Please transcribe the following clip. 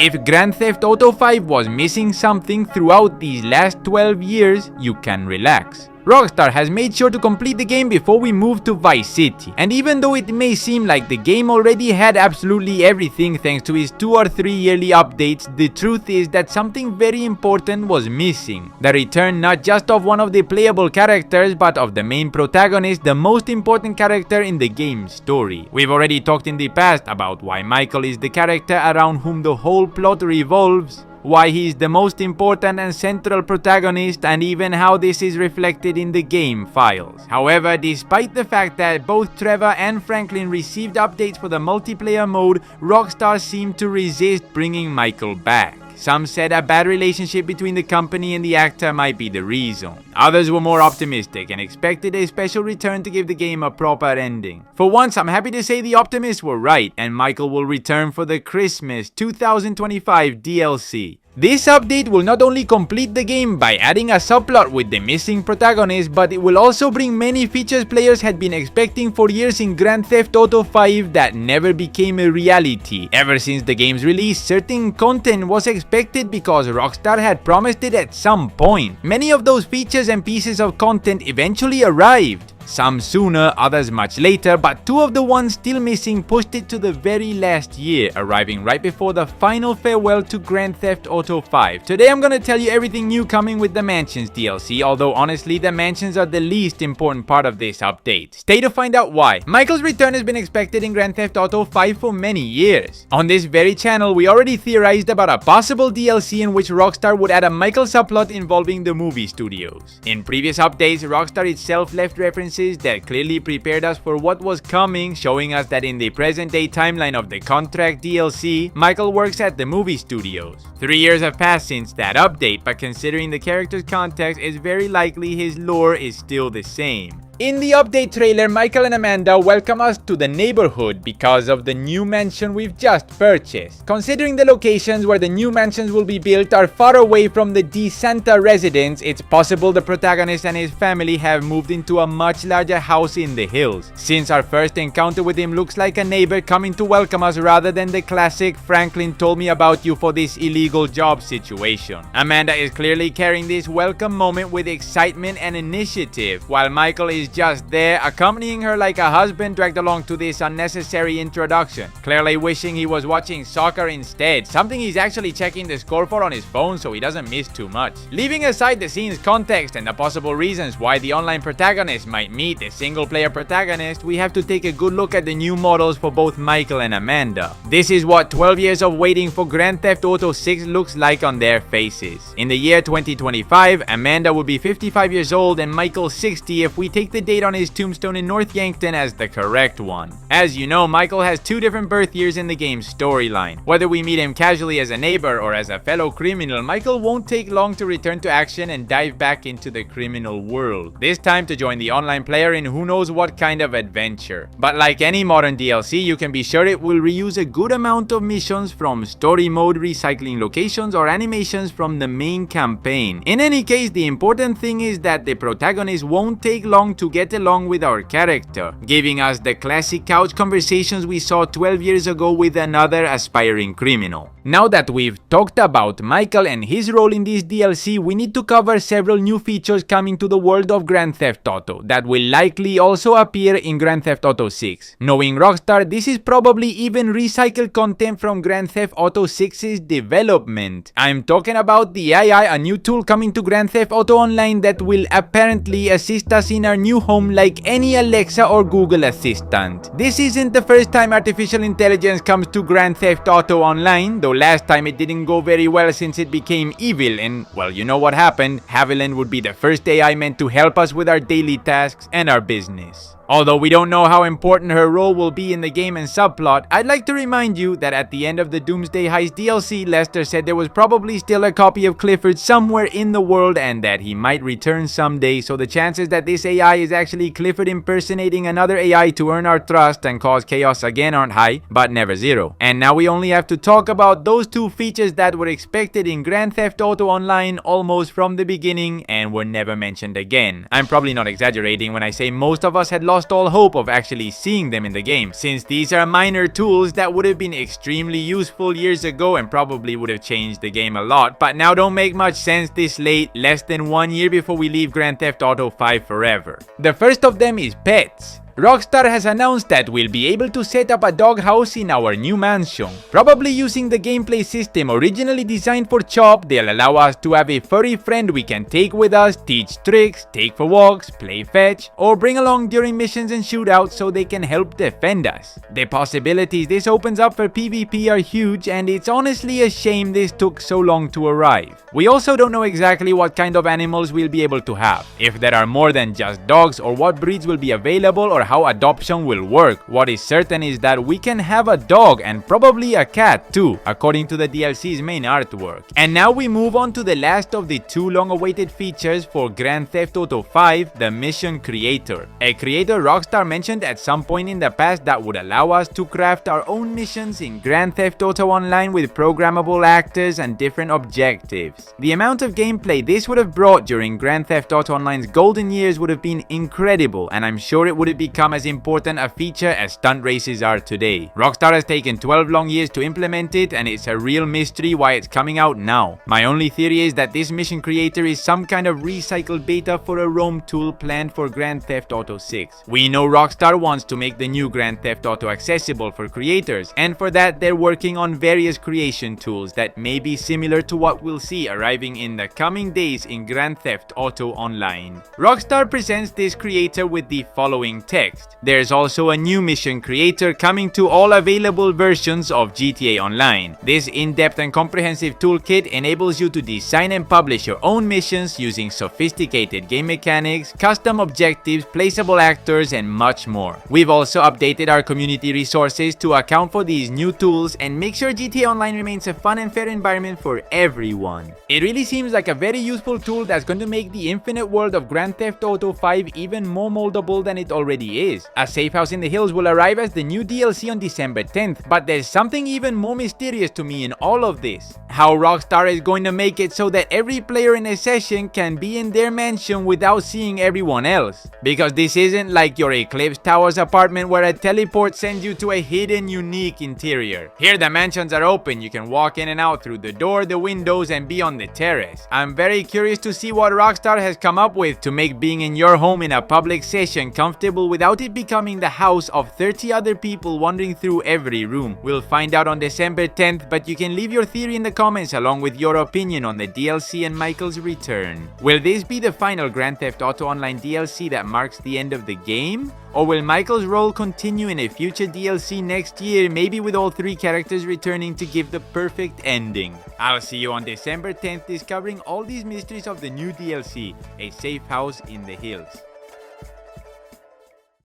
If Grand Theft Auto 5 was missing something throughout these last 12 years, you can relax. Rockstar has made sure to complete the game before we move to Vice City, and even though it may seem like the game already had absolutely everything thanks to his 2 or 3 yearly updates, the truth is that something very important was missing. The return not just of one of the playable characters, but of the main protagonist, the most important character in the game's story. We've already talked in the past about why Michael is the character around whom the whole plot revolves, why he is the most important and central protagonist, and even how this is reflected in the game files. However, despite the fact that both Trevor and Franklin received updates for the multiplayer mode, Rockstar seemed to resist bringing Michael back. Some said a bad relationship between the company and the actor might be the reason. Others were more optimistic and expected a special return to give the game a proper ending. For once, I'm happy to say the optimists were right, and Michael will return for the Christmas 2025 DLC. This update will not only complete the game by adding a subplot with the missing protagonist, but it will also bring many features players had been expecting for years in Grand Theft Auto 5 that never became a reality. Ever since the game's release, certain content was expected because Rockstar had promised it at some point. Many of those features and pieces of content eventually arrived. Some sooner, others much later, but 2 of the ones still missing pushed it to the very last year, arriving right before the final farewell to Grand Theft Auto 5. Today I'm gonna tell you everything new coming with the Mansions DLC, although honestly the Mansions are the least important part of this update. Stay to find out why. Michael's return has been expected in Grand Theft Auto 5 for many years. On this very channel, we already theorized about a possible DLC in which Rockstar would add a Michael subplot involving the movie studios. In previous updates, Rockstar itself left references that clearly prepared us for what was coming, showing us that in the present-day timeline of the Contract DLC, Michael works at the movie studios. 3 years have passed since that update, but considering the character's context, it's very likely his lore is still the same. In the update trailer, Michael and Amanda welcome us to the neighborhood because of the new mansion we've just purchased. Considering the locations where the new mansions will be built are far away from the DeSanta residence, it's possible the protagonist and his family have moved into a much larger house in the hills. Since our first encounter with him looks like a neighbor coming to welcome us rather than the classic "Franklin told me about you for this illegal job" situation. Amanda is clearly carrying this welcome moment with excitement and initiative, while Michael is just there, accompanying her like a husband dragged along to this unnecessary introduction, clearly wishing he was watching soccer instead, something he's actually checking the score for on his phone so he doesn't miss too much. Leaving aside the scene's context and the possible reasons why the online protagonist might meet the single-player protagonist, we have to take a good look at the new models for both Michael and Amanda. This is what 12 years of waiting for Grand Theft Auto 6 looks like on their faces. In the year 2025, Amanda will be 55 years old and Michael 60 if we take the date on his tombstone in North Yankton as the correct one. As you know, Michael has 2 different birth years in the game's storyline. Whether we meet him casually as a neighbor or as a fellow criminal, Michael won't take long to return to action and dive back into the criminal world, this time to join the online player in who knows what kind of adventure. But like any modern DLC, you can be sure it will reuse a good amount of missions from story mode, recycling locations or animations from the main campaign. In any case, the important thing is that the protagonist won't take long to get along with our character, giving us the classic couch conversations we saw 12 years ago with another aspiring criminal. Now that we've talked about Michael and his role in this DLC, we need to cover several new features coming to the world of Grand Theft Auto that will likely also appear in Grand Theft Auto 6. Knowing Rockstar, this is probably even recycled content from Grand Theft Auto 6's development. I'm talking about the AI, a new tool coming to Grand Theft Auto Online that will apparently assist us in our new home like any Alexa or Google Assistant. This isn't the first time artificial intelligence comes to Grand Theft Auto Online, though last time it didn't go very well since it became evil and, well, you know what happened. Haviland would be the first AI meant to help us with our daily tasks and our business. Although we don't know how important her role will be in the game and subplot, I'd like to remind you that at the end of the Doomsday Heist DLC, Lester said there was probably still a copy of Clifford somewhere in the world and that he might return someday, so the chances that this AI is actually Clifford impersonating another AI to earn our trust and cause chaos again aren't high, but never zero. And now we only have to talk about those 2 features that were expected in Grand Theft Auto Online almost from the beginning and were never mentioned again. I'm probably not exaggerating when I say most of us had lost lost all hope of actually seeing them in the game, since these are minor tools that would have been extremely useful years ago and probably would have changed the game a lot, but now don't make much sense this late, less than 1 year before we leave Grand Theft Auto 5 forever. The first of them is pets. Rockstar has announced that we'll be able to set up a doghouse in our new mansion. Probably using the gameplay system originally designed for Chop, they'll allow us to have a furry friend we can take with us, teach tricks, take for walks, play fetch, or bring along during missions and shootouts so they can help defend us. The possibilities this opens up for PvP are huge, and it's honestly a shame this took so long to arrive. We also don't know exactly what kind of animals we'll be able to have, if there are more than just dogs, or what breeds will be available, or how adoption will work. What is certain is that we can have a dog and probably a cat too, according to the DLC's main artwork. And now we move on to the last of the two long-awaited features for Grand Theft Auto 5, the Mission Creator. A creator Rockstar mentioned at some point in the past that would allow us to craft our own missions in Grand Theft Auto Online with programmable actors and different objectives. The amount of gameplay this would have brought during Grand Theft Auto Online's golden years would have been incredible, and I'm sure it would have become as important a feature as stunt races are today. Rockstar has taken 12 long years to implement it, and it's a real mystery why it's coming out now. My only theory is that this Mission Creator is some kind of recycled beta for a Rome tool planned for Grand Theft Auto 6. We know Rockstar wants to make the new Grand Theft Auto accessible for creators, and for that they're working on various creation tools that may be similar to what we'll see arriving in the coming days in Grand Theft Auto Online. Rockstar presents this creator with the following text. There's also a new Mission Creator coming to all available versions of GTA Online. This in-depth and comprehensive toolkit enables you to design and publish your own missions using sophisticated game mechanics, custom objectives, placeable actors, and much more. We've also updated our community resources to account for these new tools and make sure GTA Online remains a fun and fair environment for everyone. It really seems like a very useful tool that's going to make the infinite world of Grand Theft Auto 5 even more moldable than it already is. A safe house in the hills will arrive as the new DLC on December 10th, but there's something even more mysterious to me in all of this. How Rockstar is going to make it so that every player in a session can be in their mansion without seeing everyone else. Because this isn't like your Eclipse Towers apartment where a teleport sends you to a hidden, unique interior. Here the mansions are open, you can walk in and out through the door, the windows, and be on the terrace. I'm very curious to see what Rockstar has come up with to make being in your home in a public session comfortable without it becoming the house of 30 other people wandering through every room. We'll find out on December 10th, but you can leave your theory in the comments along with your opinion on the DLC and Michael's return. Will this be the final Grand Theft Auto Online DLC that marks the end of the game? Or will Michael's role continue in a future DLC next year, maybe with all 3 characters returning to give the perfect ending? I'll see you on December 10th discovering all these mysteries of the new DLC, A Safe House in the Hills.